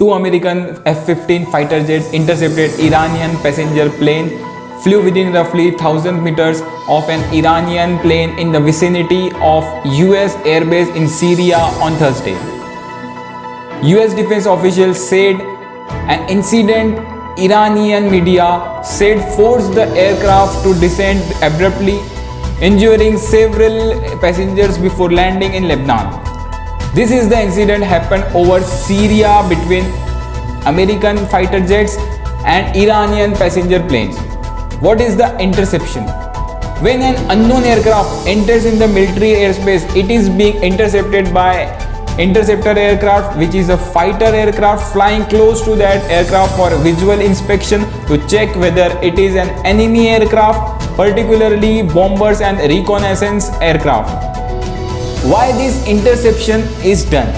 Two American F-15 fighter jets intercepted Iranian passenger plane, flew within roughly 1,000 meters of an Iranian plane in the vicinity of US airbase in Syria on Thursday. US defense officials said an incident Iranian media said forced the aircraft to descend abruptly, injuring several passengers before landing in Lebanon. This is the incident happened over Syria between American fighter jets and Iranian passenger planes. What is the interception? When an unknown aircraft enters in the military airspace, it is being intercepted by interceptor aircraft, which is a fighter aircraft flying close to that aircraft for visual inspection to check whether it is an enemy aircraft, particularly bombers and reconnaissance aircraft. Why this interception is done?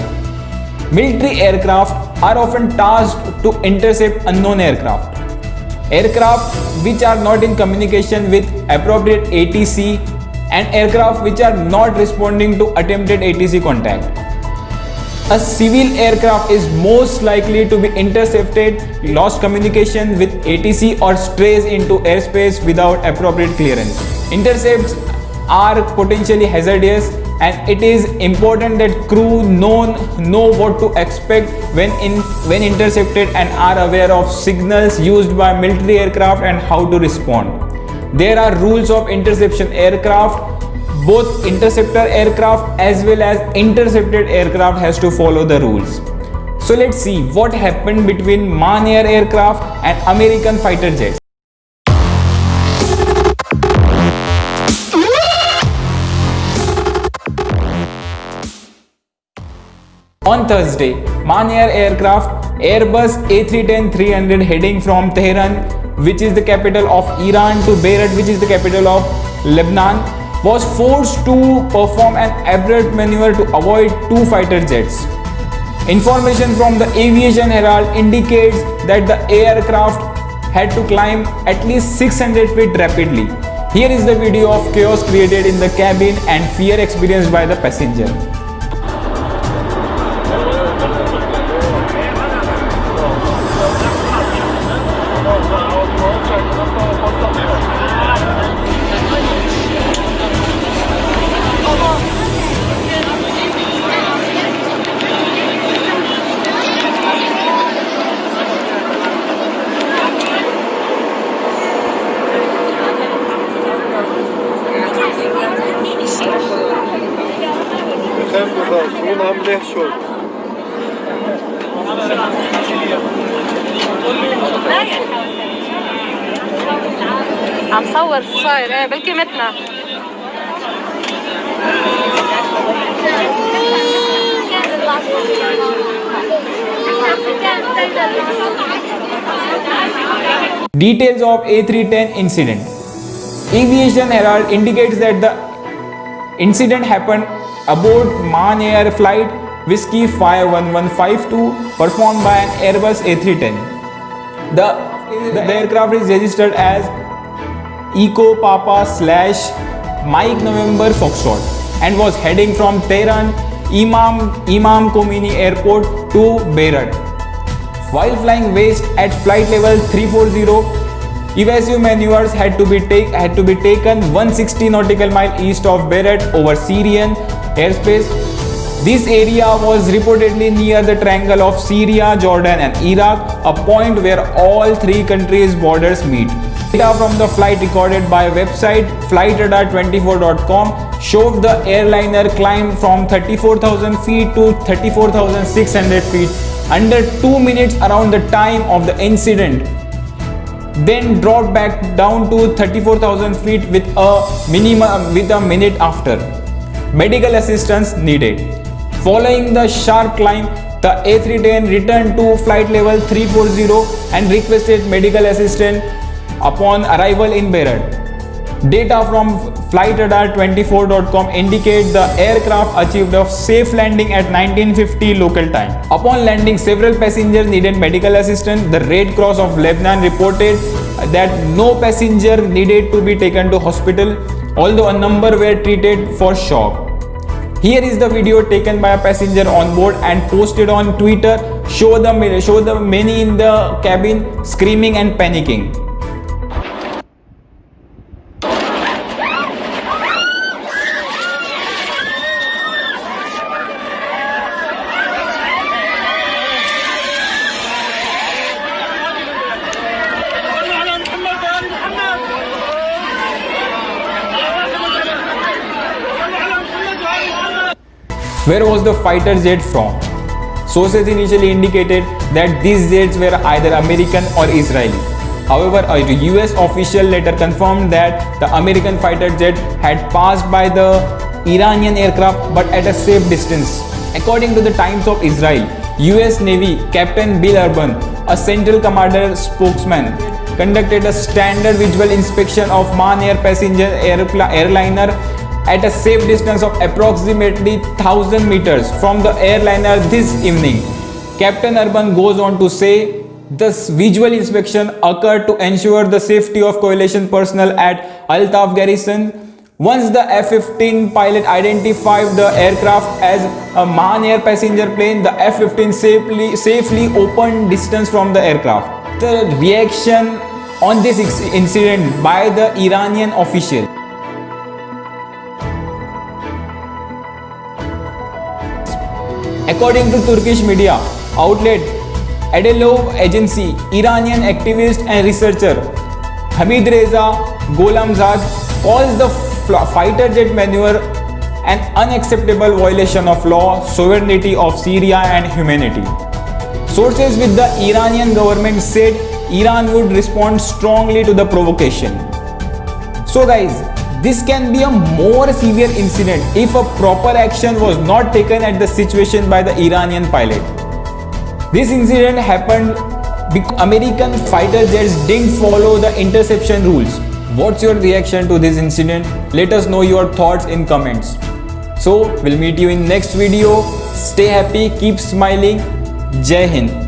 Military aircraft are often tasked to intercept unknown aircraft. Aircraft which are not in communication with appropriate ATC and aircraft which are not responding to attempted ATC contact. A civil aircraft is most likely to be intercepted, lost communication with ATC or strays into airspace without appropriate clearance. Intercepts are potentially hazardous, and it is important that crew know what to expect when intercepted and are aware of signals used by military aircraft and how to respond. There are rules of interception aircraft. Both interceptor aircraft as well as intercepted aircraft has to follow the rules. So let's see what happened between MAN Air aircraft and American fighter jets. On Thursday, MAN Air aircraft Airbus A310-300 heading from Tehran, which is the capital of Iran, to Beirut, which is the capital of Lebanon, was forced to perform an abrupt maneuver to avoid two fighter jets. Information from the Aviation Herald indicates that the aircraft had to climb at least 600 feet rapidly. Here is the video of chaos created in the cabin and fear experienced by the passenger. عم صور شو صاير ايه بلكي متنا Details of A310 incident. Aviation Herald indicates that the incident happened aboard MAN Air flight Whiskey 51152 performed by an Airbus A310. The aircraft is registered as Eco Papa / Mike November Foxtrot and was heading from Tehran Imam Khomeini Airport to Beirut. While flying west at flight level 340, evasive maneuvers had to be taken 160 nautical miles east of Beirut over Syrian airspace. This area was reportedly near the triangle of Syria, Jordan and Iraq, a point where all three countries' borders meet. Data from the flight recorded by website flightradar24.com showed the airliner climb from 34,000 feet to 34,600 feet under 2 minutes around the time of the incident, then dropped back down to 34,000 feet with a minute after. Medical assistance needed. Following the sharp climb, the A310 returned to flight level 340 and requested medical assistance upon arrival in Beirut. Data from flightradar24.com indicate the aircraft achieved a safe landing at 1950 local time. Upon landing, several passengers needed medical assistance. The Red Cross of Lebanon reported that no passenger needed to be taken to hospital, although a number were treated for shock. Here is the video taken by a passenger on board and posted on Twitter show the many in the cabin screaming and panicking. Where was the fighter jet from? Sources initially indicated that these jets were either American or Israeli. However, a US official later confirmed that the American fighter jet had passed by the Iranian aircraft but at a safe distance. According to the Times of Israel, US Navy Captain Bill Urban, a Central Commander spokesman, conducted a standard visual inspection of MAN Air passenger airliner at a safe distance of approximately 1000 meters from the airliner this evening. Captain Urban goes on to say, this visual inspection occurred to ensure the safety of coalition personnel at Al-Taf garrison. Once the F-15 pilot identified the aircraft as a MAN Air passenger plane, the F-15 safely opened distance from the aircraft. The reaction on this incident by the Iranian official. According to Turkish media outlet Anadolu Agency, Iranian activist and researcher Hamid Reza Gholamzad calls the fighter jet maneuver an unacceptable violation of law, sovereignty of Syria and humanity. Sources with the Iranian government said Iran would respond strongly to the provocation. So guys, this can be a more severe incident if a proper action was not taken at the situation by the Iranian pilot. This incident happened because American fighter jets didn't follow the interception rules. What's your reaction to this incident? Let us know your thoughts in comments. So, we'll meet you in next video. Stay happy, keep smiling. Jai Hind.